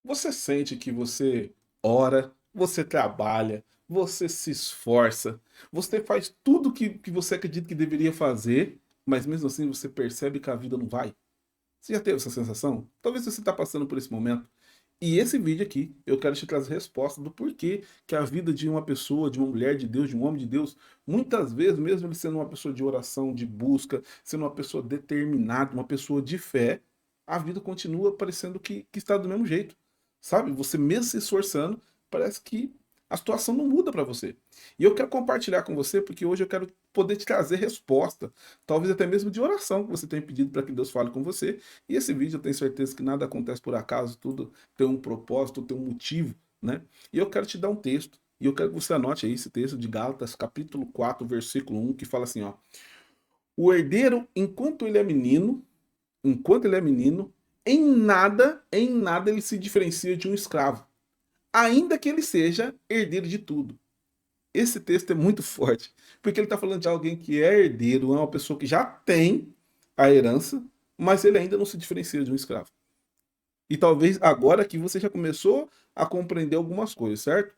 Você sente que você ora, você trabalha, você se esforça, você faz tudo que você acredita que deveria fazer, mas mesmo assim você percebe que a vida não vai? Você já teve essa sensação? Talvez você está passando por esse momento. E esse vídeo aqui, eu quero te trazer resposta do porquê que a vida de uma pessoa, de uma mulher de Deus, de um homem de Deus, muitas vezes, mesmo ele sendo uma pessoa de oração, de busca, sendo uma pessoa determinada, uma pessoa de fé, a vida continua parecendo que está do mesmo jeito. Sabe? Você mesmo se esforçando, parece que a situação não muda para você. E eu quero compartilhar com você, porque hoje eu quero poder te trazer resposta, talvez até mesmo de oração que você tem pedido para que Deus fale com você. E esse vídeo eu tenho certeza que nada acontece por acaso, tudo tem um propósito, tem um motivo, né? E eu quero te dar um texto, e eu quero que você anote aí esse texto de Gálatas, capítulo 4, versículo 1, que fala assim, ó: O herdeiro, enquanto ele é menino, em nada ele se diferencia de um escravo, ainda que ele seja herdeiro de tudo. Esse texto é muito forte, porque ele está falando de alguém que é herdeiro, é uma pessoa que já tem a herança, mas ele ainda não se diferencia de um escravo. E talvez agora que você já começou a compreender algumas coisas, certo?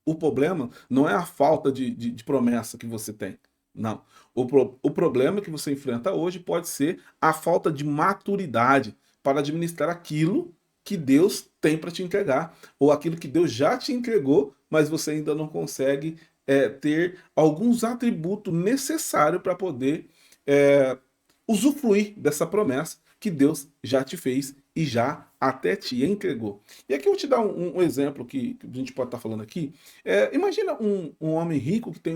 O problema não é a falta de promessa que você tem. Não. O problema que você enfrenta hoje pode ser a falta de maturidade para administrar aquilo que Deus tem para te entregar, ou aquilo que Deus já te entregou, mas você ainda não consegue ter alguns atributos necessários para poder é, usufruir dessa promessa que Deus já te fez e já até te entregou. E aqui eu vou te dar um exemplo que a gente pode estar falando aqui. Imagina um homem rico que tem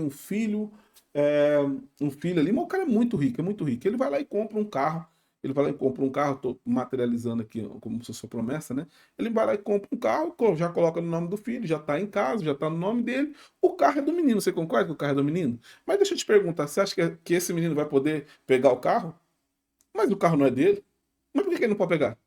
é, um filho ali, mas o cara é muito rico, é muito rico. Ele vai lá e compra um carro. Ele vai lá e compra um carro, estou materializando aqui como se fosse promessa, né? Ele vai lá e compra um carro, já coloca no nome do filho, já está em casa, já está no nome dele. O carro é do menino, você concorda que o carro é do menino? Mas deixa eu te perguntar, você acha que esse menino vai poder pegar o carro? Mas o carro não é dele. Mas por que ele não pode pegar?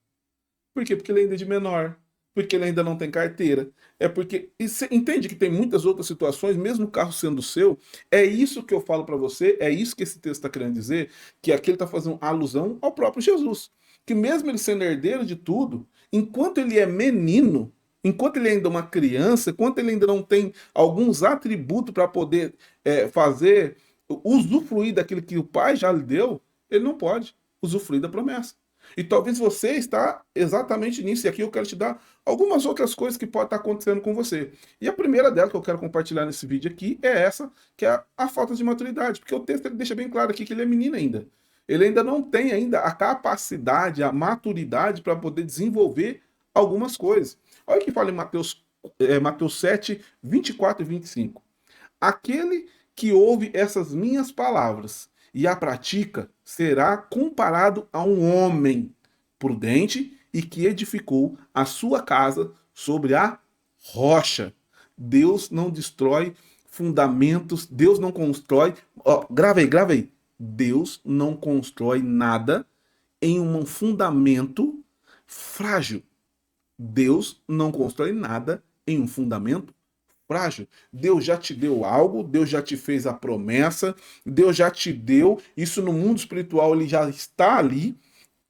Por quê? Porque ele ainda é de menor. Porque ele ainda não tem carteira. É porque. E você entende que tem muitas outras situações, mesmo o carro sendo seu. É isso que eu falo para você, é isso que esse texto está querendo dizer, que aqui ele está fazendo alusão ao próprio Jesus. Que mesmo ele sendo herdeiro de tudo, enquanto ele é menino, enquanto ele ainda é uma criança, enquanto ele ainda não tem alguns atributos para poder fazer, usufruir daquilo que o pai já lhe deu, ele não pode usufruir da promessa. E talvez você está exatamente nisso. E aqui eu quero te dar algumas outras coisas que podem estar acontecendo com você. E a primeira delas que eu quero compartilhar nesse vídeo aqui é essa, que é a falta de maturidade. Porque o texto ele deixa bem claro aqui que ele é menino ainda. Ele ainda não tem ainda a capacidade, a maturidade para poder desenvolver algumas coisas. Olha o que fala em Mateus 7, 24 e 25. Aquele que ouve essas minhas palavras e a pratica será comparado a um homem prudente e que edificou a sua casa sobre a rocha. Deus não destrói fundamentos, Deus não constrói. Ó, grava aí, grava aí. Deus não constrói nada em um fundamento frágil. Deus não constrói nada em um fundamento frágil. Deus já te deu algo, Deus já te fez a promessa, Deus já te deu, isso no mundo espiritual ele já está ali.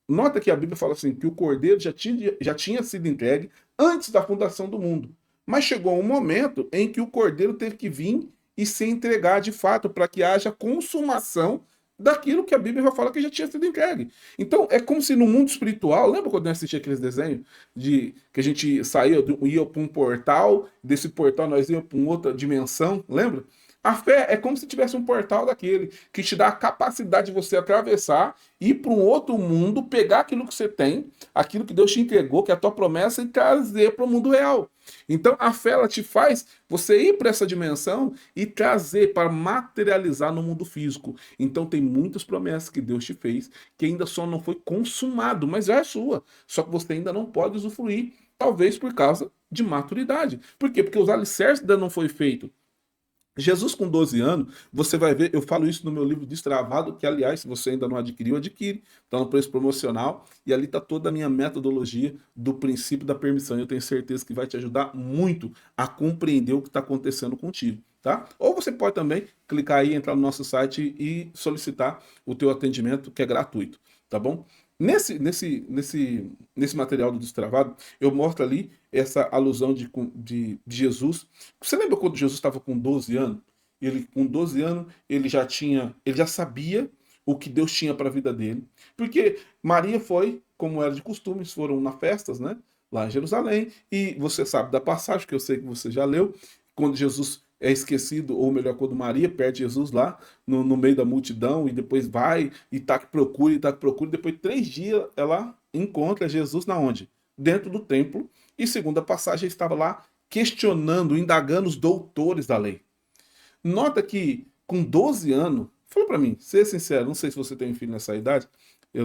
Nota que a Bíblia fala assim, que o cordeiro já tinha sido entregue antes da fundação do mundo. Mas chegou um momento em que o cordeiro teve que vir e se entregar de fato para que haja consumação daquilo que a Bíblia vai falar que já tinha sido entregue. Então, é como se no mundo espiritual, lembra quando eu assisti aqueles desenhos de que a gente saía, ia para um portal, desse portal nós íamos para uma outra dimensão, lembra? A fé é como se tivesse um portal daquele que te dá a capacidade de você atravessar, ir para um outro mundo, pegar aquilo que você tem, aquilo que Deus te entregou, que é a tua promessa, e trazer para o mundo real. Então a fé ela te faz você ir para essa dimensão e trazer para materializar no mundo físico. Então tem muitas promessas que Deus te fez que ainda só não foi consumado, mas já é sua. Só que você ainda não pode usufruir, talvez por causa de maturidade. Por quê? Porque os alicerces ainda não foi feito. Jesus com 12 anos, você vai ver, eu falo isso no meu livro Destravado, que aliás, se você ainda não adquiriu, adquire, está no preço promocional, e ali está toda a minha metodologia do princípio da permissão. Eu tenho certeza que vai te ajudar muito a compreender o que está acontecendo contigo, tá? Ou você pode também clicar aí, entrar no nosso site e solicitar o teu atendimento, que é gratuito, tá bom? Nesse material do Destravado, eu mostro ali essa alusão de Jesus. Você lembra quando Jesus estava com 12 anos? Ele, com 12 anos, ele já sabia o que Deus tinha para a vida dele. Porque Maria foi, como era de costume, foram na festas, né? Lá em Jerusalém. E você sabe da passagem, que eu sei que você já leu, quando Jesus é esquecido, ou melhor, quando Maria perde Jesus lá no meio da multidão, e depois vai e tá que procura, e tá que procura, e depois de 3 dias ela encontra Jesus na onde? Dentro do templo, e segundo a passagem, ele estava lá questionando, indagando os doutores da lei. Nota que com 12 anos, fala para mim, ser sincero, não sei se você tem um filho nessa idade,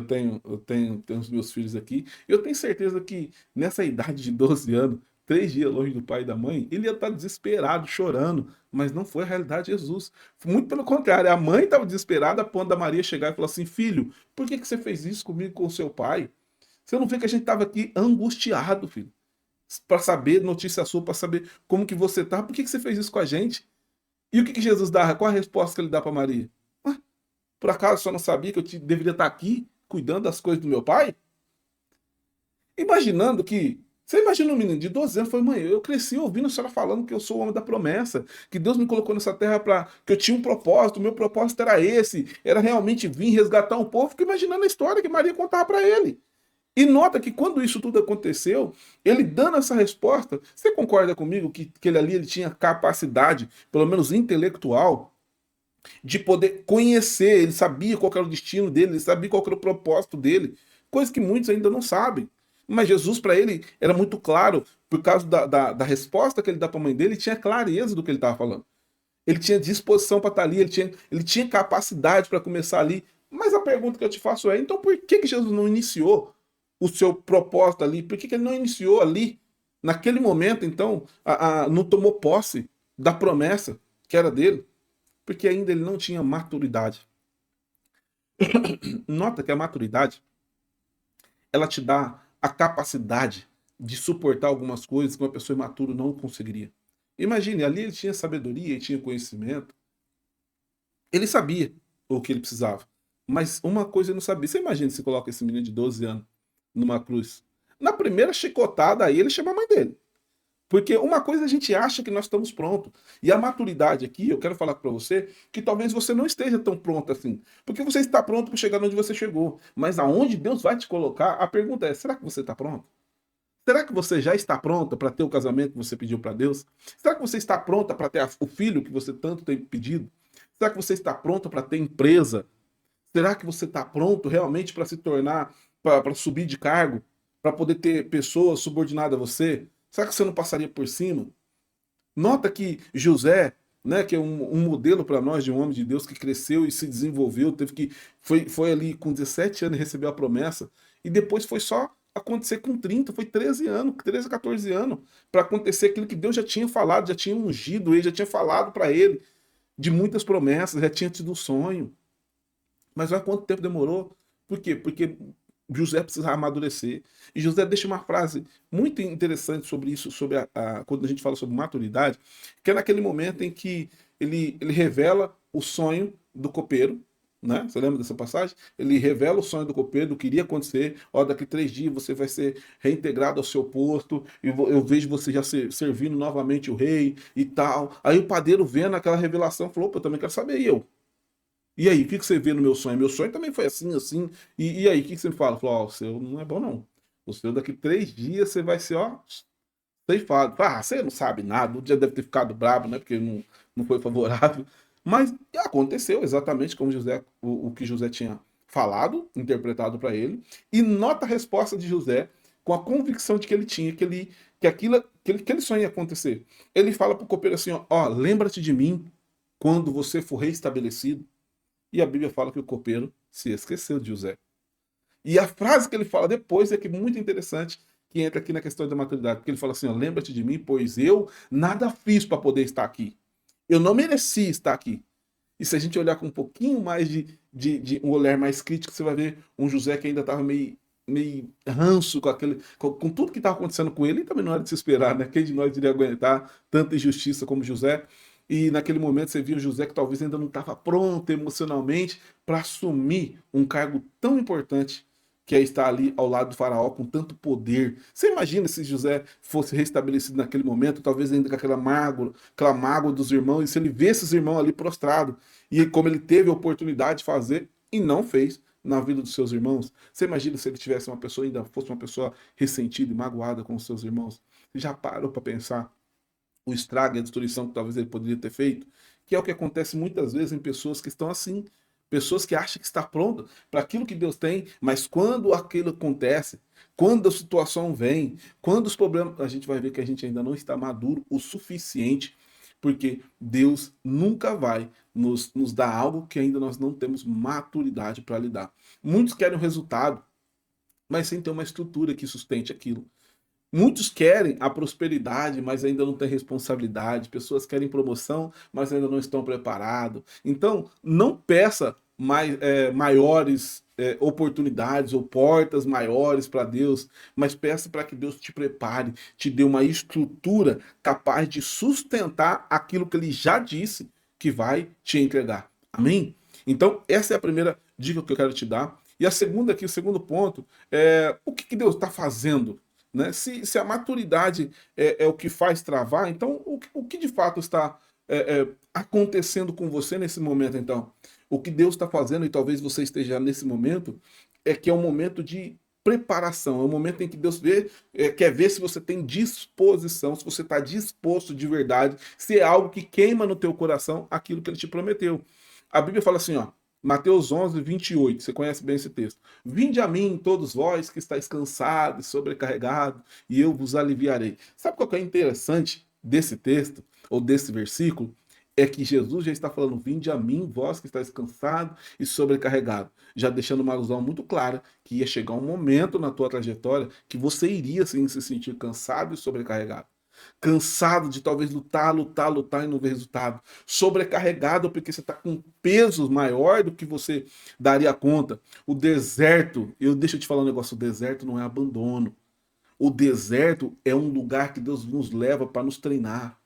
tenho os meus filhos aqui, eu tenho certeza que nessa idade de 12 anos, 3 dias longe do pai e da mãe, ele ia estar desesperado, chorando, mas não foi a realidade de Jesus. Muito pelo contrário, a mãe estava desesperada a ponto da Maria chegar e falar assim: filho, por que você fez isso comigo e com o seu pai? Você não vê que a gente estava aqui angustiado, filho, para saber notícia sua, para saber como que você tá, por que você fez isso com a gente? E o que Jesus dá? Qual a resposta que ele dá para Maria? "Ué, por acaso só não sabia que deveria estar aqui cuidando das coisas do meu pai?" Imaginando que. Você imagina um menino de 12 anos, foi, mãe, eu cresci ouvindo a senhora falando que eu sou o homem da promessa, que Deus me colocou nessa terra para que eu tinha um propósito, o meu propósito era esse, era realmente vir resgatar um povo. Fico imaginando a história que Maria contava para ele. E nota que quando isso tudo aconteceu, ele dando essa resposta, você concorda comigo que ele tinha capacidade, pelo menos intelectual, de poder conhecer, ele sabia qual era o destino dele, ele sabia qual era o propósito dele, coisa que muitos ainda não sabem. Mas Jesus, para ele, era muito claro, por causa da resposta que ele dá para a mãe dele, ele tinha clareza do que ele estava falando. Ele tinha disposição para estar ali, ele tinha capacidade para começar ali. Mas a pergunta que eu te faço é: então por que Jesus não iniciou o seu propósito ali? Por que ele não iniciou ali, naquele momento, então, não tomou posse da promessa que era dele? Porque ainda ele não tinha maturidade. Nota que a maturidade, ela te dá a capacidade de suportar algumas coisas que uma pessoa imatura não conseguiria. Imagine, ali ele tinha sabedoria, ele tinha conhecimento, ele sabia o que ele precisava. Mas uma coisa ele não sabia. Você imagina se coloca esse menino de 12 anos numa cruz. Na primeira chicotada aí, ele chama a mãe dele. Porque uma coisa a gente acha que nós estamos prontos. E a maturidade aqui, eu quero falar para você que talvez você não esteja tão pronto assim. Porque você está pronto para chegar onde você chegou. Mas aonde Deus vai te colocar, a pergunta é: será que você está pronto? Será que você já está pronta para ter o casamento que você pediu para Deus? Será que você está pronta para ter o filho que você tanto tem pedido? Será que você está pronta para ter empresa? Será que você está pronto realmente para se tornar, para subir de cargo, para poder ter pessoas subordinadas a você? Será que você não passaria por cima? Nota que José, né, que é um modelo para nós de um homem de Deus que cresceu e se desenvolveu, foi ali com 17 anos e recebeu a promessa, e depois foi só acontecer com 30, foi 13 anos, 13, 14 anos, para acontecer aquilo que Deus já tinha falado, já tinha ungido ele, já tinha falado para ele de muitas promessas, já tinha tido um sonho. Mas olha quanto tempo demorou. Por quê? Porque José precisava amadurecer. E José deixa uma frase muito interessante sobre isso, sobre quando a gente fala sobre maturidade, que é naquele momento em que ele revela o sonho do copeiro, né? Você lembra dessa passagem? Ele revela o sonho do copeiro, do que iria acontecer. Ó, daqui 3 dias você vai ser reintegrado ao seu posto, e eu vejo você já servindo novamente o rei e tal. Aí o padeiro vendo aquela revelação falou: opa, eu também quero saber, e eu? E aí, o que você vê no meu sonho? Meu sonho também foi assim, assim. E aí, o que você me fala? Falou: ó, o seu não é bom, não. O seu daqui 3 dias você vai ser, ó, ceifado. Ah, você não sabe nada. O dia deve ter ficado bravo, né? Porque não foi favorável. Mas aconteceu exatamente como o que José tinha falado, interpretado para ele. E nota a resposta de José com a convicção de que ele tinha, que aquele sonho ia acontecer. Ele fala para o copeiro assim: ó, lembra-te de mim quando você for reestabelecido. E a Bíblia fala que o copeiro se esqueceu de José. E a frase que ele fala depois é que é muito interessante, que entra aqui na questão da maturidade, porque ele fala assim: ó, lembra-te de mim, pois eu nada fiz para poder estar aqui. Eu não mereci estar aqui. E se a gente olhar com um pouquinho mais de um olhar mais crítico, você vai ver um José que ainda estava meio ranço com tudo que estava acontecendo com ele, e também não era de se esperar, né? Quem de nós iria aguentar tanta injustiça como José? E naquele momento você viu José que talvez ainda não estava pronto emocionalmente para assumir um cargo tão importante que é estar ali ao lado do faraó com tanto poder. Você imagina se José fosse restabelecido naquele momento, talvez ainda com aquela mágoa dos irmãos, e se ele vesse os irmãos ali prostrados, e como ele teve a oportunidade de fazer e não fez na vida dos seus irmãos. Você imagina se ele tivesse uma pessoa, ainda fosse uma pessoa ressentida e magoada com os seus irmãos? Você já parou para pensar o estrago e a destruição que talvez ele poderia ter feito? Que é o que acontece muitas vezes em pessoas que estão assim, pessoas que acham que está pronto para aquilo que Deus tem, mas quando aquilo acontece, quando a situação vem, quando os problemas, a gente vai ver que a gente ainda não está maduro o suficiente, porque Deus nunca vai nos dar algo que ainda nós não temos maturidade para lidar. Muitos querem o resultado, mas sem ter uma estrutura que sustente aquilo. Muitos querem a prosperidade, mas ainda não têm responsabilidade. Pessoas querem promoção, mas ainda não estão preparados. Então, não peça maiores oportunidades ou portas maiores para Deus, mas peça para que Deus te prepare, te dê uma estrutura capaz de sustentar aquilo que Ele já disse que vai te entregar. Amém? Então, essa é a primeira dica que eu quero te dar. E a segunda aqui, o segundo ponto, é o que Deus está fazendo, né? Se a maturidade é o que faz travar, então o que de fato está acontecendo com você nesse momento, então? O que Deus está fazendo, e talvez você esteja nesse momento, é que é um momento de preparação, é um momento em que Deus quer ver se você tem disposição, se você está disposto de verdade, se é algo que queima no teu coração aquilo que Ele te prometeu. A Bíblia fala assim, ó, Mateus 11, 28, você conhece bem esse texto. Vinde a mim, todos vós que estáis cansados, sobrecarregados, e eu vos aliviarei. Sabe qual que é interessante desse texto, ou desse versículo? É que Jesus já está falando, vinde a mim, vós que estáis cansados e sobrecarregados. Já deixando uma alusão muito clara, que ia chegar um momento na tua trajetória que você iria sim, se sentir cansado e sobrecarregado. Cansado de talvez lutar e não ver resultado. Sobrecarregado porque você está com peso maior do que você daria conta. O deserto, deixa eu te falar um negócio, o deserto não é abandono. O deserto é um lugar que Deus nos leva para nos treinar.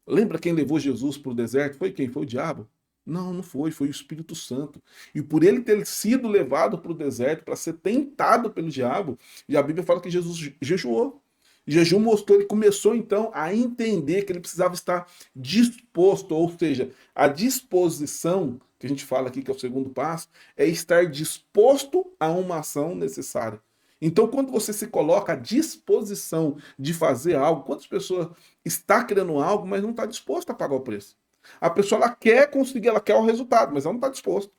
Lembra quem levou Jesus para o deserto? Foi quem? Foi o diabo? Não, não foi, foi o Espírito Santo. E por ele ter sido levado para o deserto para ser tentado pelo diabo, e a Bíblia fala que Jesus jejuou. Jejum mostrou, ele começou então a entender que ele precisava estar disposto, ou seja, a disposição, que a gente fala aqui que é o segundo passo, é estar disposto a uma ação necessária. Então, quando você se coloca à disposição de fazer algo, quantas pessoas está querendo algo, mas não está disposto a pagar o preço? A pessoa ela quer conseguir, ela quer o resultado, mas ela não está disposto.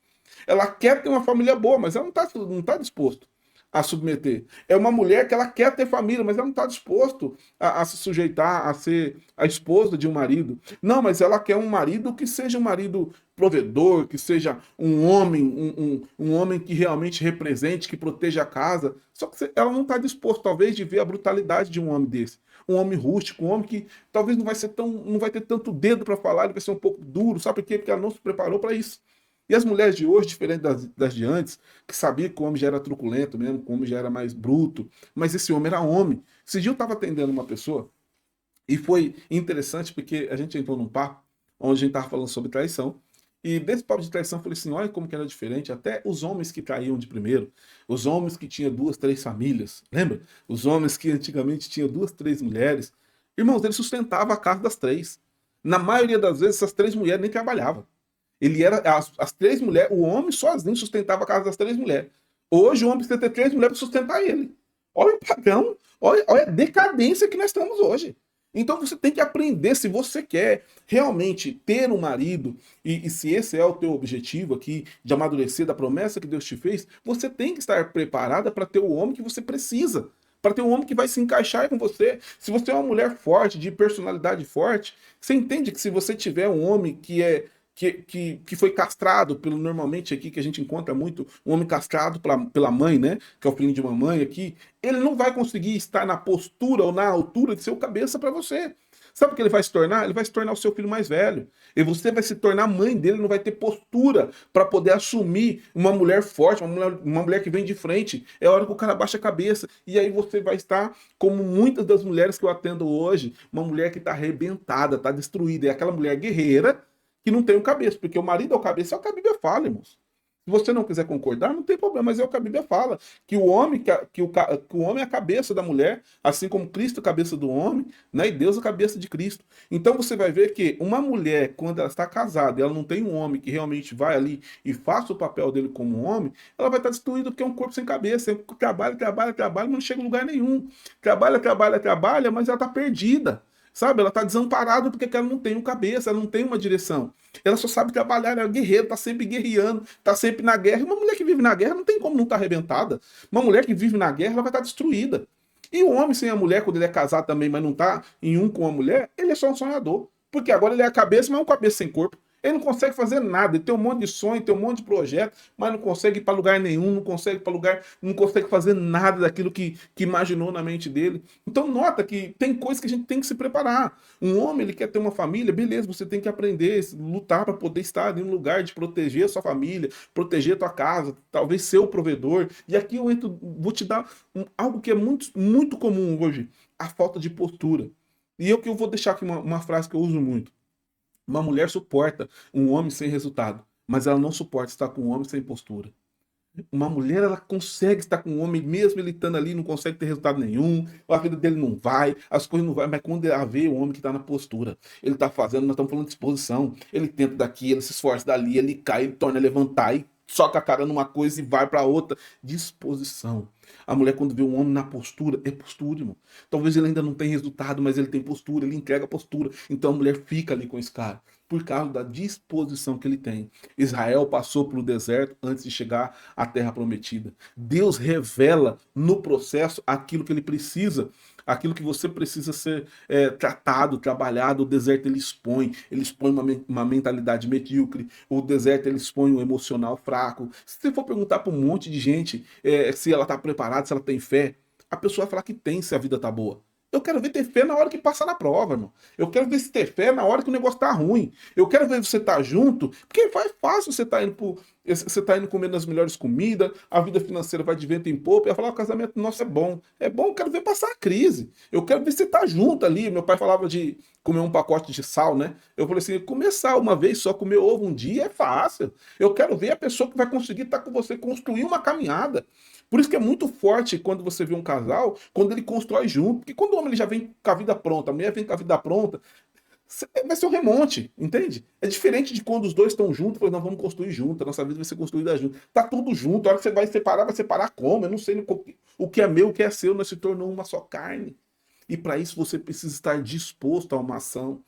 Ela quer ter uma família boa, mas ela não tá disposto a submeter. É uma mulher que ela quer ter família, mas ela não está disposto a se sujeitar a ser a esposa de um marido. Não, mas ela quer um marido que seja um marido provedor, que seja um homem, um homem que realmente represente, que proteja a casa. Só que ela não está disposta, talvez, de ver a brutalidade de um homem desse. Um homem rústico, um homem que talvez não vai ter tanto dedo para falar, ele vai ser um pouco duro, sabe por quê? Porque ela não se preparou para isso. E as mulheres de hoje, diferente das de antes, que sabia que o homem já era truculento mesmo, que o homem já era mais bruto, mas esse homem era homem. Esse dia eu estava atendendo uma pessoa, e foi interessante porque a gente entrou num papo, onde a gente estava falando sobre traição, e desse papo de traição eu falei assim, olha como que era diferente, até os homens que traíam de primeiro, os homens que tinham 2, 3 famílias, lembra? Os homens que antigamente tinham 2, 3 mulheres, irmãos, eles sustentavam a casa das 3. Na maioria das vezes, essas 3 mulheres nem trabalhavam. Ele era as 3 mulheres, o homem sozinho sustentava a casa das 3 mulheres. Hoje o homem precisa ter 3 mulheres para sustentar ele. Olha o padrão, olha a decadência que nós estamos hoje. Então você tem que aprender, se você quer realmente ter um marido, e se esse é o teu objetivo aqui, de amadurecer da promessa que Deus te fez, você tem que estar preparada para ter o homem que você precisa, para ter um homem que vai se encaixar com você. Se você é uma mulher forte, de personalidade forte, você entende que se você tiver um homem que foi castrado pelo, normalmente aqui que a gente encontra muito, um homem castrado pela mãe, né, que é o filho de uma mãe aqui, ele não vai conseguir estar na postura ou na altura de seu cabeça para você. Sabe o que ele vai se tornar? Ele vai se tornar o seu filho mais velho. E você vai se tornar mãe dele, não vai ter postura para poder assumir uma mulher forte, uma mulher que vem de frente. É hora que o cara baixa a cabeça. E aí você vai estar como muitas das mulheres que eu atendo hoje, uma mulher que está arrebentada, está destruída. É aquela mulher guerreira que não tem o cabeça, porque o marido é o cabeça, é o que a Bíblia fala, irmãos. Se você não quiser concordar, não tem problema, mas é o que a Bíblia fala, que o homem, que o homem é a cabeça da mulher, assim como Cristo é a cabeça do homem, né? E Deus é a cabeça de Cristo. Então você vai ver que uma mulher, quando ela está casada, e ela não tem um homem que realmente vai ali e faça o papel dele como um homem, ela vai estar destruída porque é um corpo sem cabeça. Trabalha, trabalha, trabalha, mas não chega em lugar nenhum. Trabalha, trabalha, trabalha, mas ela está perdida. Sabe, ela está desamparada porque ela não tem uma cabeça, ela não tem uma direção. Ela só sabe trabalhar, ela é guerreira, está sempre guerreando, está sempre na guerra. E uma mulher que vive na guerra não tem como não estar arrebentada. Uma mulher que vive na guerra, ela vai estar destruída. E o homem sem a mulher, quando ele é casado também, mas não está em um com a mulher, ele é só um sonhador. Porque agora ele é a cabeça, mas é um cabeça sem corpo. Ele não consegue fazer nada, ele tem um monte de sonho, tem um monte de projeto, mas não consegue ir para lugar nenhum, não consegue ir para lugar, não consegue fazer nada daquilo que imaginou na mente dele. Então nota que tem coisas que a gente tem que se preparar. Um homem, ele quer ter uma família, beleza, você tem que aprender, lutar para poder estar em um lugar de proteger a sua família, proteger a tua casa, talvez ser o provedor. E aqui eu entro, vou te dar algo que é muito, muito comum hoje, a falta de postura. E eu que eu vou deixar aqui uma frase que eu uso muito. Uma mulher suporta um homem sem resultado, mas ela não suporta estar com um homem sem postura. Uma mulher, ela consegue estar com um homem, mesmo ele estando ali, não consegue ter resultado nenhum, a vida dele não vai, as coisas não vai, mas quando ela vê o homem que está na postura, ele está fazendo, nós estamos falando de disposição, ele tenta daqui, ele se esforça dali, ele cai, ele torna a levantar, e soca a cara numa coisa e vai para outra. Disposição. A mulher, quando vê um homem na postura, é postura, irmão. Talvez ele ainda não tenha resultado, mas ele tem postura, ele entrega a postura. Então a mulher fica ali com esse cara, por causa da disposição que ele tem. Israel passou pelo deserto antes de chegar à terra prometida. Deus revela no processo aquilo que ele precisa, aquilo que você precisa ser tratado, trabalhado. O deserto ele expõe uma mentalidade medíocre, o deserto ele expõe um emocional fraco. Se você for perguntar para um monte de gente se ela está preparada, se ela tem fé, a pessoa vai falar que tem se a vida tá boa. Eu quero ver ter fé na hora que passa na prova, irmão. Eu quero ver se ter fé na hora que o negócio tá ruim. Eu quero ver você tá junto, porque é fácil você tá indo você tá indo comendo as melhores comidas, a vida financeira vai de vento em popa, e ela fala, o casamento nosso é bom. É bom, eu quero ver passar a crise. Eu quero ver você tá junto ali. Meu pai falava de comer um pacote de sal, né? Eu falei assim, comer sal uma vez só, comer ovo um dia é fácil. Eu quero ver a pessoa que vai conseguir estar com você, construir uma caminhada. Por isso que é muito forte quando você vê um casal, quando ele constrói junto. Porque quando o homem ele já vem com a vida pronta, a mulher vem com a vida pronta, vai ser um remonte, entende? É diferente de quando os dois estão juntos, pois nós vamos construir junto, a nossa vida vai ser construída junto. Tá tudo junto, a hora que você vai separar como? Eu não sei o que é meu, o que é seu, nós se tornou uma só carne. E para isso você precisa estar disposto a uma ação.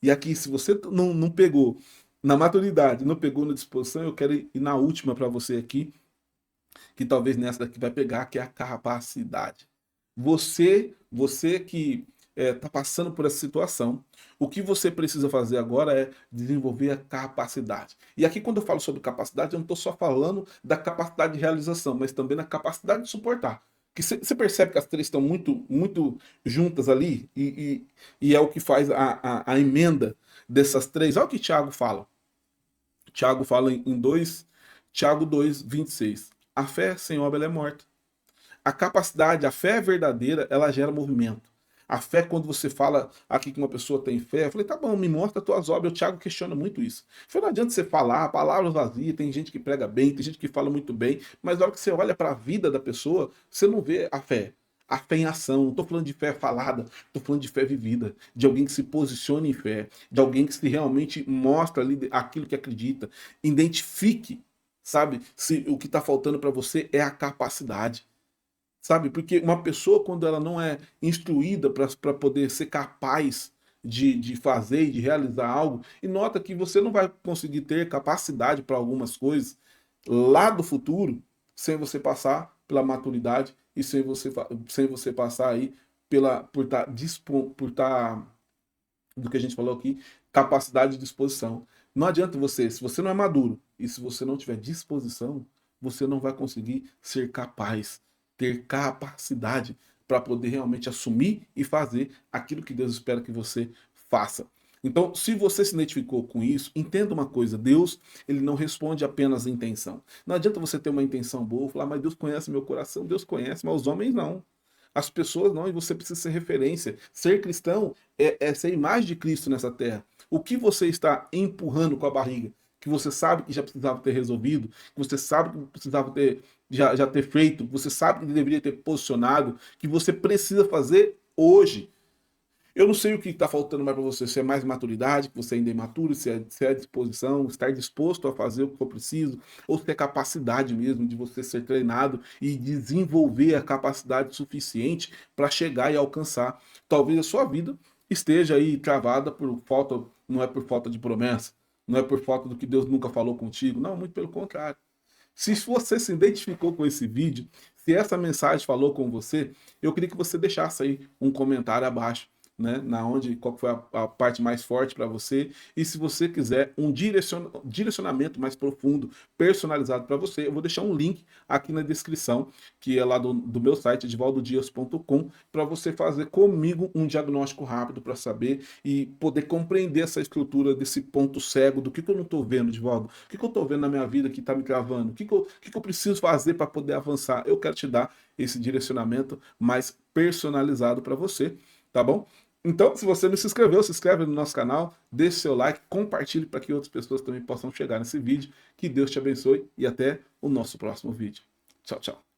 E aqui, se você não pegou na maturidade, não pegou na disposição, eu quero ir na última para você aqui, que talvez nessa daqui vai pegar, que é a capacidade. Você que está passando por essa situação, o que você precisa fazer agora é desenvolver a capacidade. E aqui, quando eu falo sobre capacidade, eu não estou só falando da capacidade de realização, mas também da capacidade de suportar. Que você percebe que as três estão muito, muito juntas ali, e é o que faz a emenda dessas três. Olha o que Tiago fala. Tiago fala em 2, Tiago 2:26. A fé sem obra ela é morta. A capacidade, a fé verdadeira, ela gera movimento. A fé, quando você fala aqui que uma pessoa tem fé, eu falei, tá bom, me mostra as tuas obras. O Tiago questiona muito isso. Falei, não adianta você falar, palavras vazias, tem gente que prega bem, tem gente que fala muito bem, mas na hora que você olha para a vida da pessoa, você não vê a fé. A fé em ação, não estou falando de fé falada, estou falando de fé vivida, de alguém que se posiciona em fé, de alguém que se realmente mostra ali aquilo que acredita, identifique, sabe, se o que está faltando para você é a capacidade. Sabe? Porque uma pessoa, quando ela não é instruída para poder ser capaz de fazer e de realizar algo, e nota que você não vai conseguir ter capacidade para algumas coisas lá do futuro sem você passar pela maturidade e sem você passar aí por estar do que a gente falou aqui, capacidade de disposição. Não adianta você, se você não é maduro e se você não tiver disposição, você não vai conseguir ser capaz, ter capacidade para poder realmente assumir e fazer aquilo que Deus espera que você faça. Então, se você se identificou com isso, entenda uma coisa, Deus, ele não responde apenas a intenção. Não adianta você ter uma intenção boa, falar, mas Deus conhece meu coração, Deus conhece, mas os homens não. As pessoas não, e você precisa ser referência. Ser cristão é ser a imagem de Cristo nessa terra. O que você está empurrando com a barriga? que você sabe que já precisava ter resolvido, que você sabe que precisava ter já ter feito, que você sabe que deveria ter posicionado, que você precisa fazer hoje. Eu não sei o que está faltando mais para você, se é mais maturidade, que você ainda é imaturo, se é disposição, estar disposto a fazer o que for preciso, ou se é capacidade mesmo de você ser treinado e desenvolver a capacidade suficiente para chegar e alcançar. Talvez a sua vida esteja aí travada por falta, não é por falta de promessa, não é por falta do que Deus nunca falou contigo, não, muito pelo contrário. Se você se identificou com esse vídeo, se essa mensagem falou com você, eu queria que você deixasse aí um comentário abaixo, né, qual foi a parte mais forte para você, e se você quiser um direcionamento mais profundo, personalizado para você, eu vou deixar um link aqui na descrição, que é lá do meu site, edvaldodias.com, para você fazer comigo um diagnóstico rápido para saber e poder compreender essa estrutura desse ponto cego, do que eu não estou vendo, Edvaldo, o que eu estou vendo na minha vida que está me travando, o que eu preciso fazer para poder avançar. Eu quero te dar esse direcionamento mais personalizado para você, tá bom? Então, se você não se inscreveu, se inscreve no nosso canal, deixe seu like, compartilhe para que outras pessoas também possam chegar nesse vídeo. Que Deus te abençoe e até o nosso próximo vídeo. Tchau, tchau.